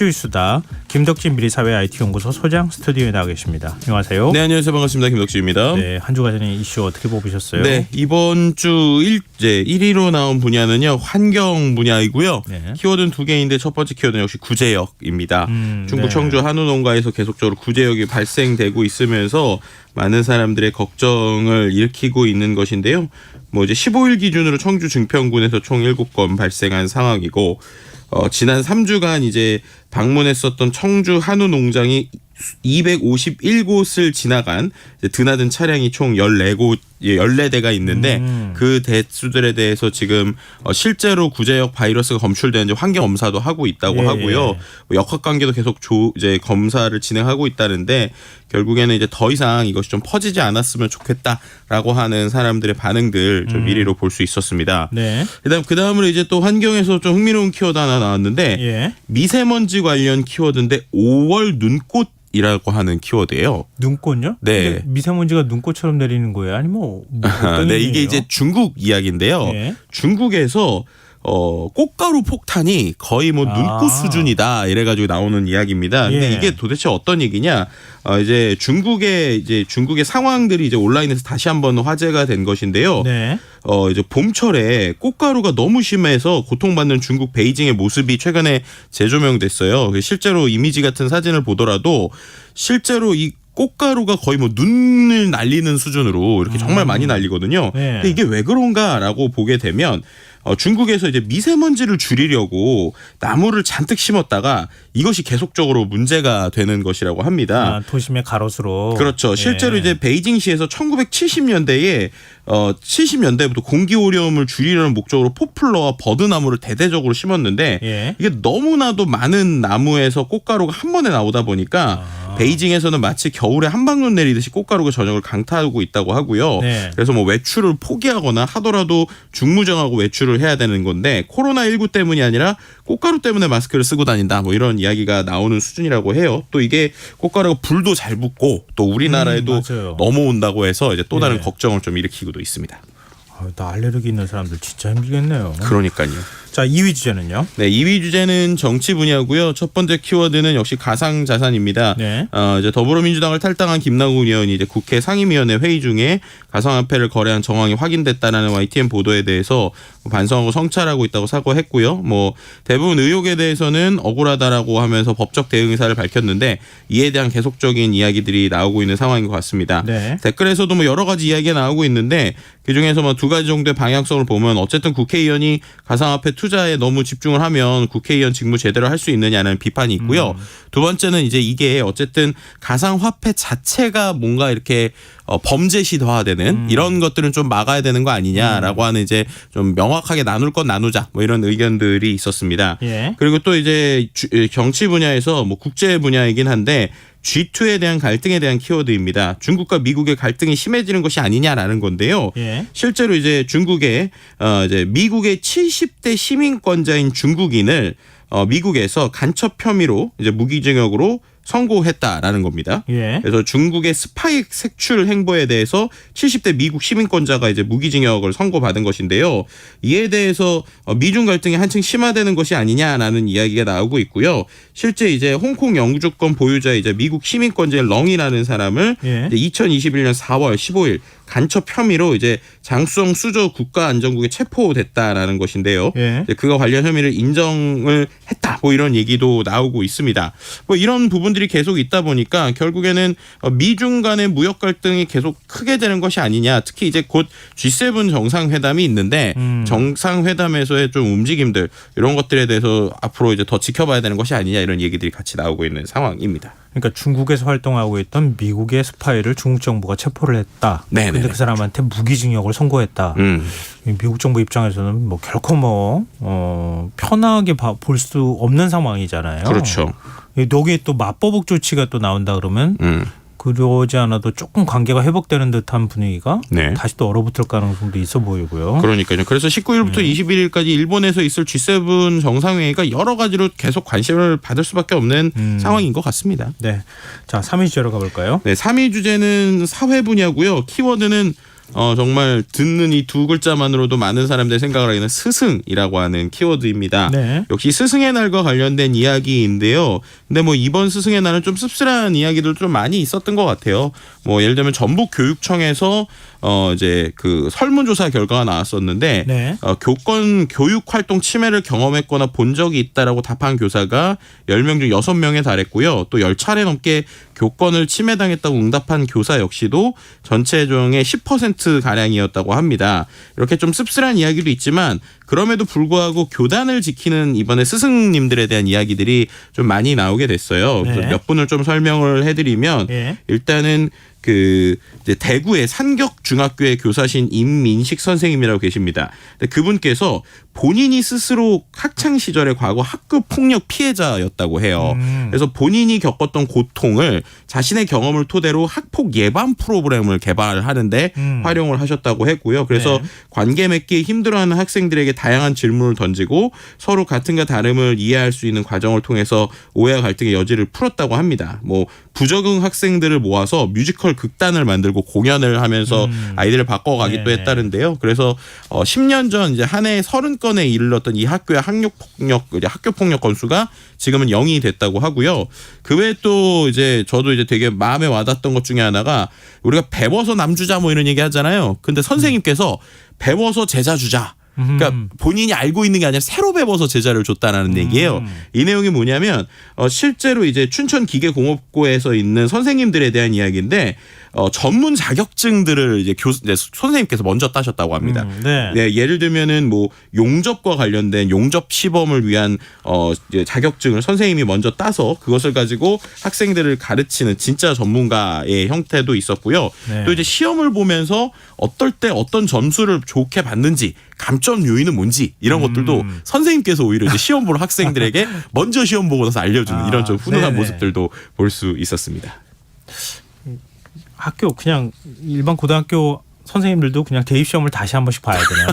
주이수다. 김덕진 미래사회 IT연구소 소장 스튜디오에 나와 계십니다. 안녕하세요. 네, 안녕하세요. 반갑습니다. 김덕진입니다. 네, 한 주가 전에 이슈 어떻게 뽑으셨어요? 네, 이번 주 1위로 나온 분야는요, 환경 분야이고요. 네. 키워드는 두 개인데 첫 번째 키워드는 역시 구제역입니다. 중국 네. 청주 한우 농가에서 계속적으로 구제역이 발생되고 있으면서 많은 사람들의 걱정을 일으키고 있는 것인데요. 뭐 이제 15일 기준으로 청주 증평군에서 총 7건 발생한 상황이고, 지난 3주간 이제 방문했었던 청주 한우 농장이 251곳을 지나간 드나든 차량이 총 14대가 있는데 그 대수들에 대해서 지금 실제로 구제역 바이러스가 검출되는지 환경 검사도 하고 있다고 하고요. 역학관계도 계속 이제 검사를 진행하고 있다는데 결국에는 이제 더 이상 이것이 좀 퍼지지 않았으면 좋겠다라고 하는 사람들의 반응들 좀 미리로 볼 수 있었습니다. 네. 그다음으로 이제 또 환경에서 좀 흥미로운 키워드 하나 나왔는데 미세먼지 관련 키워드인데 5월 눈꽃 이라고 하는 키워드예요. 눈꽃요? 네. 미세먼지가 눈꽃처럼 내리는 거예요? 아니면 뭐 어떤 네, 의미예요? 이게 이제 중국 이야기인데요. 네. 중국에서 꽃가루 폭탄이 거의 뭐 눈꽃 수준이다 이래가지고 나오는 이야기입니다. 근데 이게 도대체 어떤 얘기냐? 이제 중국의 상황들이 이제 온라인에서 다시 한번 화제가 된 것인데요. 네. 이제 봄철에 꽃가루가 너무 심해서 고통받는 중국 베이징의 모습이 최근에 재조명됐어요. 실제로 이미지 같은 사진을 보더라도 실제로 이 꽃가루가 거의 뭐 눈을 날리는 수준으로 이렇게 정말 많이 날리거든요. 네. 근데 이게 왜 그런가라고 보게 되면 중국에서 이제 미세먼지를 줄이려고 나무를 잔뜩 심었다가 이것이 계속적으로 문제가 되는 것이라고 합니다. 도심의 가로수로. 그렇죠. 실제로 이제 베이징시에서 1970년대에 70년대부터 공기 오염을 줄이려는 목적으로 포플러와 버드나무를 대대적으로 심었는데 이게 너무나도 많은 나무에서 꽃가루가 한 번에 나오다 보니까 베이징에서는 마치 겨울에 한방눈 내리듯이 꽃가루가 전역을 강타하고 있다고 하고요. 그래서 뭐 외출을 포기하거나 하더라도 중무정하고 외출을 해야 되는 건데 코로나19 때문이 아니라 꽃가루 때문에 마스크를 쓰고 다닌다 뭐 이런 이야기가 나오는 수준이라고 해요. 또 이게 꽃가루가 불도 잘 붙고 또 우리나라에도 넘어온다고 해서 이제 또 다른 걱정을 좀 일으키고도 있습니다. 나 알레르기 있는 사람들 진짜 힘들겠네요. 그러니까요. 자, 2위 주제는요? 네, 2위 주제는 정치 분야고요. 첫 번째 키워드는 역시 가상자산입니다. 이제 더불어민주당을 탈당한 김남국 의원이 이제 국회 상임위원회 회의 중에 가상화폐를 거래한 정황이 확인됐다라는 YTN 보도에 대해서 반성하고 성찰하고 있다고 사과했고요. 뭐 대부분 의혹에 대해서는 억울하다라고 하면서 법적 대응 의사를 밝혔는데 이에 대한 계속적인 이야기들이 나오고 있는 상황인 것 같습니다. 댓글에서도 뭐 여러 가지 이야기가 나오고 있는데 그중에서 뭐 두 가지 정도의 방향성을 보면 어쨌든 국회의원이 가상화폐 투자에 너무 집중을 하면 국회의원 직무 제대로 할 수 있느냐는 비판이 있고요. 두 번째는 이제 이게 어쨌든 가상화폐 자체가 뭔가 이렇게 범죄 시도화되는 이런 것들은 좀 막아야 되는 거 아니냐라고 하는 이제 좀 명확하게 나눌 건 나누자 뭐 이런 의견들이 있었습니다. 그리고 또 이제 정치 분야에서 뭐 국제 분야이긴 한데 G2에 대한 갈등에 대한 키워드입니다. 중국과 미국의 갈등이 심해지는 것이 아니냐라는 건데요. 실제로 이제 중국의 이제 미국의 70대 시민권자인 중국인을 미국에서 간첩 혐의로 이제 무기징역으로 선고했다라는 겁니다. 그래서 중국의 스파이 색출 행보에 대해서 70대 미국 시민권자가 이제 무기징역을 선고받은 것인데요. 이에 대해서 미중 갈등이 한층 심화되는 것이 아니냐라는 이야기가 나오고 있고요. 실제 이제 홍콩 영주권 보유자 이제 미국 시민권자인 렁이라는 사람을 이제 2021년 4월 15일 간첩 혐의로 이제 장수성 수저 국가안전국에 체포됐다라는 것인데요. 그가 관련 혐의를 인정을 했다. 뭐 이런 얘기도 나오고 있습니다. 뭐 이런 부분들이 계속 있다 보니까 결국에는 미중 간의 무역 갈등이 계속 크게 되는 것이 아니냐. 특히 이제 곧 G7 정상회담이 있는데 정상회담에서의 좀 움직임들 이런 것들에 대해서 앞으로 이제 더 지켜봐야 되는 것이 아니냐 이런 얘기들이 같이 나오고 있는 상황입니다. 그러니까 중국에서 활동하고 있던 미국의 스파이를 중국 정부가 체포를 했다. 그런데 그 사람한테 무기징역을 선고했다. 미국 정부 입장에서는 뭐 결코 뭐 편하게 볼 수 없는 상황이잖아요. 그렇죠. 여기에 또 맞보복 조치가 또 나온다 그러면 그러지 않아도 조금 관계가 회복되는 듯한 분위기가 다시 또 얼어붙을 가능성도 있어 보이고요. 그러니까요. 그래서 19일부터 21일까지 일본에서 있을 G7 정상회의가 여러 가지로 계속 관심을 받을 수밖에 없는 상황인 것 같습니다. 네, 자 3위 주제로 가볼까요? 네, 3위 주제는 사회 분야고요. 키워드는 정말 듣는 이 두 글자만으로도 많은 사람들이 생각을 하기는 스승이라고 하는 키워드입니다. 네. 역시 스승의 날과 관련된 이야기인데요. 근데 뭐 이번 스승의 날은 좀 씁쓸한 이야기도 좀 많이 있었던 것 같아요. 뭐 예를 들면 전북교육청에서 이제 그 설문조사 결과가 나왔었는데 네. 교육활동 침해를 경험했거나 본 적이 있다라고 답한 교사가 10명 중 6명에 달했고요. 또 10차례 넘게 교권을 침해당했다고 응답한 교사 역시도 전체 중에 10%가량이었다고 합니다. 이렇게 좀 씁쓸한 이야기도 있지만 그럼에도 불구하고 교단을 지키는 이번에 스승님들에 대한 이야기들이 좀 많이 나오게 됐어요. 그래서 네. 몇 분을 좀 설명을 해드리면 네. 일단은 이제 대구의 산격중학교의 교사신 임민식 선생님이라고 계십니다. 근데 그분께서 본인이 스스로 학창 시절에 과거 학교 폭력 피해자였다고 해요. 그래서 본인이 겪었던 고통을 자신의 경험을 토대로 학폭 예방 프로그램을 개발하는데 활용을 하셨다고 했고요. 그래서 네. 관계 맺기에 힘들어하는 학생들에게 다양한 질문을 던지고 서로 같음과 다름을 이해할 수 있는 과정을 통해서 오해와 갈등의 여지를 풀었다고 합니다. 뭐 부적응 학생들을 모아서 뮤지컬 극단을 만들고 공연을 하면서 아이들을 바꿔가기도 네. 했다는데요. 그래서 10년 전 이제 한 해 30건에 이르렀던 이 학교의 학교 폭력 건수가 지금은 0이 됐다고 하고요. 그 외에 또 이제 저도 이제 되게 마음에 와닿았던 것 중에 하나가 우리가 배워서 남 주자 뭐 이런 얘기 하잖아요. 근데 선생님께서 배워서 제자 주자. 그러니까 본인이 알고 있는 게 아니라 새로 배워서 제자를 줬다라는 얘기예요. 이 내용이 뭐냐면 실제로 이제 춘천기계공업고에서 있는 선생님들에 대한 이야기인데 전문 자격증들을 이제 선생님께서 먼저 따셨다고 합니다. 네. 네, 예를 들면은 뭐 용접과 관련된 용접 시범을 위한 이제 자격증을 선생님이 먼저 따서 그것을 가지고 학생들을 가르치는 진짜 전문가의 형태도 있었고요. 네. 또 이제 시험을 보면서 어떨 때 어떤 점수를 좋게 받는지 감점 요인은 뭔지 이런 것들도 선생님께서 오히려 이제 시험 보는 학생들에게 먼저 시험 보고 나서 알려주는 이런 좀 훈훈한 모습들도 볼 수 있었습니다. 학교 그냥 일반 고등학교 선생님들도 그냥 대입 시험을 다시 한 번씩 봐야 되나요?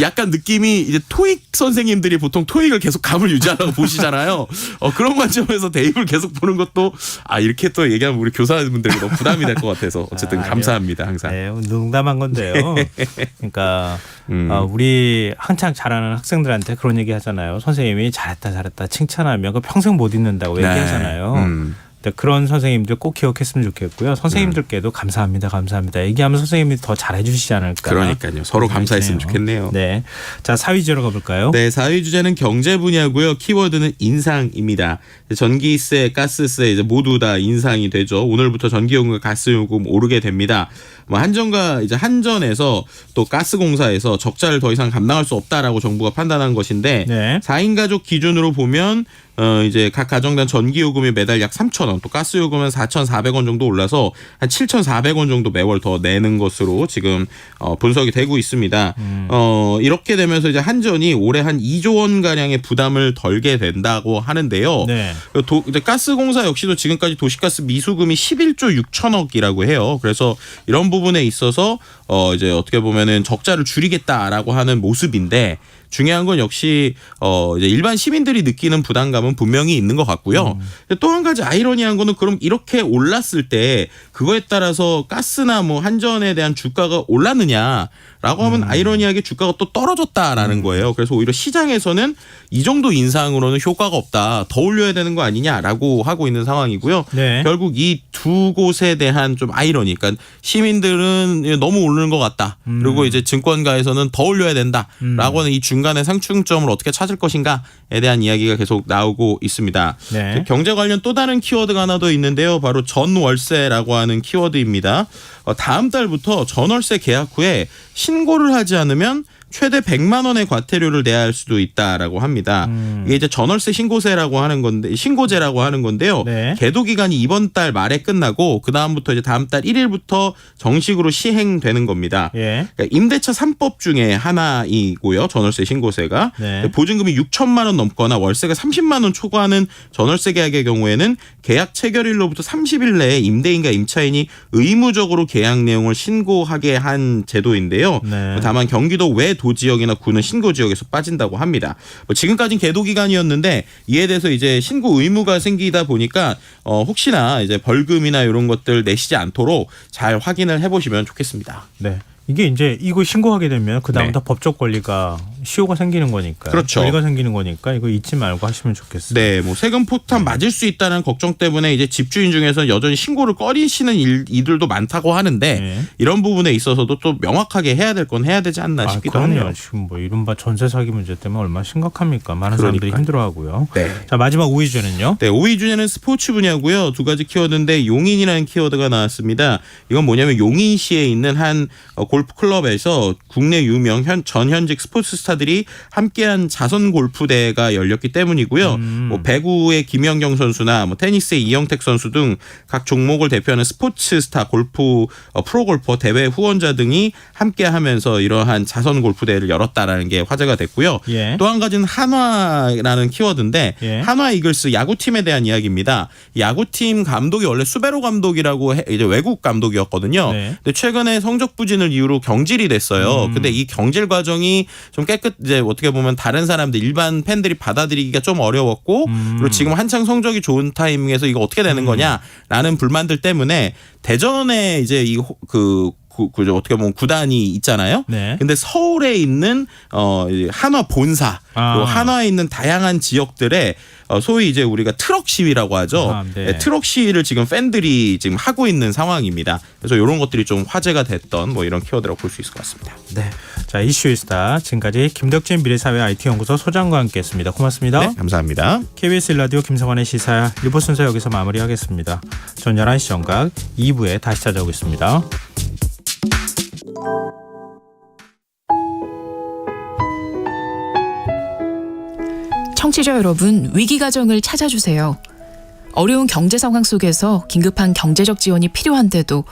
약간 느낌이 이제 토익 선생님들이 보통 토익을 계속 감을 유지하려고 보시잖아요. 그런 관점에서 대입을 계속 보는 것도 이렇게 또 얘기하면 우리 교사분들이 너무 부담이 될 것 같아서 어쨌든 감사합니다 항상. 네, 농담한 건데요. 그러니까 우리 한창 잘하는 학생들한테 그런 얘기 하잖아요. 선생님이 잘했다 칭찬하면 그 평생 못 잊는다고 네. 얘기하잖아요. 그런 선생님들 꼭 기억했으면 좋겠고요. 선생님들께도 감사합니다. 얘기하면 선생님이 더 잘해 주시지 않을까. 그러니까요. 서로 감사했으면 좋겠네요. 네, 자 4위 주제로 가볼까요? 네, 4위 주제는 경제 분야고요. 키워드는 인상입니다. 전기세, 가스세 이제 모두 다 인상이 되죠. 오늘부터 전기요금과 가스요금 오르게 됩니다. 뭐 한전에서 또 가스공사에서 적자를 더 이상 감당할 수 없다라고 정부가 판단한 것인데 네. 4인 가족 기준으로 보면 이제 각 가정당 전기요금이 매달 약 3,000원, 또 가스요금은 4,400원 정도 올라서 한 7,400원 정도 매월 더 내는 것으로 지금 분석이 되고 있습니다. 이렇게 되면서 이제 한전이 올해 한 2조 원 가량의 부담을 덜게 된다고 하는데요. 네. 이제 가스공사 역시도 지금까지 도시가스 미수금이 11조 6천억이라고 해요. 그래서 이런 부분에 있어서 이제 어떻게 보면은 적자를 줄이겠다라고 하는 모습인데. 중요한 건 역시 이제 일반 시민들이 느끼는 부담감은 분명히 있는 것 같고요. 또 한 가지 아이러니한 거는 그럼 이렇게 올랐을 때 그거에 따라서 가스나 뭐 한전에 대한 주가가 올랐느냐라고 하면 아이러니하게 주가가 또 떨어졌다라는 거예요. 그래서 오히려 시장에서는 이 정도 인상으로는 효과가 없다. 더 올려야 되는 거 아니냐라고 하고 있는 상황이고요. 네. 결국 이 두 곳에 대한 좀 아이러니. 그러니까 시민들은 너무 오르는 것 같다. 그리고 이제 증권가에서는 더 올려야 된다라고 하는 이 중간의 상충점을 어떻게 찾을 것인가에 대한 이야기가 계속 나오고 있습니다. 네. 경제 관련 또 다른 키워드가 하나 더 있는데요. 바로 전월세라고 하는 키워드입니다. 다음 달부터 전월세 계약 후에 신고를 하지 않으면 최대 100만 원의 과태료를 내야 할 수도 있다라고 합니다. 이게 이제 전월세 신고제라고 하는 건데요. 네. 계도 기간이 이번 달 말에 끝나고 그 다음부터 이제 다음 달 1일부터 정식으로 시행되는 겁니다. 예. 그러니까 임대차 3법 중에 하나이고요. 전월세 신고세가 네. 보증금이 6천만 원 넘거나 월세가 30만 원 초과하는 전월세 계약의 경우에는 계약 체결일로부터 30일 내에 임대인과 임차인이 의무적으로 계약 내용을 신고하게 한 제도인데요. 네. 다만 경기도 외 도지역이나 구는 신고 지역에서 빠진다고 합니다. 뭐 지금까지는 계도 기간이었는데 이에 대해서 이제 신고 의무가 생기다 보니까 혹시나 이제 벌금이나 이런 것들 내시지 않도록 잘 확인을 해보시면 좋겠습니다. 네. 이게 이제 이거 신고하게 되면 그 다음부터 네. 법적 권리가 시효가 생기는 거니까, 그렇죠. 권리가 생기는 거니까 이거 잊지 말고 하시면 좋겠어요. 네, 뭐 세금 폭탄 맞을 수 있다는 걱정 때문에 이제 집주인 중에서 여전히 신고를 꺼리시는 이들도 많다고 하는데 네. 이런 부분에 있어서도 또 명확하게 해야 될 건 해야 되지 않나 싶기도 그럼요. 하네요. 지금 뭐 이른바 전세 사기 문제 때문에 얼마나 심각합니까? 많은 사람들이 그러니까요. 힘들어하고요. 네. 자, 마지막 5위 주제는요. 네, 5위 주제는 스포츠 분야고요. 두 가지 키워드인데 용인이라는 키워드가 나왔습니다. 이건 뭐냐면 용인시에 있는 한 골프 클럽에서 국내 유명 전현직 스포츠 스타들이 함께한 자선 골프 대회가 열렸기 때문이고요. 뭐 배구의 김연경 선수나 뭐 테니스의 이영택 선수 등 각 종목을 대표하는 스포츠 스타 골프 프로골퍼 대회 후원자 등이 함께하면서 이러한 자선 골프 대회를 열었다라는 게 화제가 됐고요. 예. 또 한 가지는 한화라는 키워드인데 예. 한화 이글스 야구팀에 대한 이야기입니다. 야구팀 감독이 원래 수베로 감독이라고 이제 외국 감독이었거든요. 네. 근데 최근에 성적 부진을 이유로 경질이 됐어요. 근데 이 경질 과정이 좀 이제 어떻게 보면 다른 사람들 일반 팬들이 받아들이기가 좀 어려웠고 그리고 지금 한창 성적이 좋은 타이밍에서 이거 어떻게 되는 거냐라는 불만들 때문에 대전에 이제 어떻게 보면 구단이 있잖아요. 네. 근데 서울에 있는 한화 본사, 그리고 한화에 있는 다양한 지역들에 소위 이제 우리가 트럭 시위라고 하죠. 네. 트럭 시위를 지금 팬들이 지금 하고 있는 상황입니다. 그래서 이런 것들이 좀 화제가 됐던 뭐 이런 키워드라고 볼 수 있을 것 같습니다. 네. 자, 이슈이스타 지금까지 김덕진 미래사회 IT연구소 소장과 함께했습니다. 고맙습니다. 네, 감사합니다. KBS 라디오 김성환의 시사 1부 순서 여기서 마무리하겠습니다. 전 11시 정각 2부에 다시 찾아오겠습니다. 청취자 여러분, 위기가정을 찾아주세요. 어려운 경제 상황 속에서 긴급한 경제적 지원이 필요한데도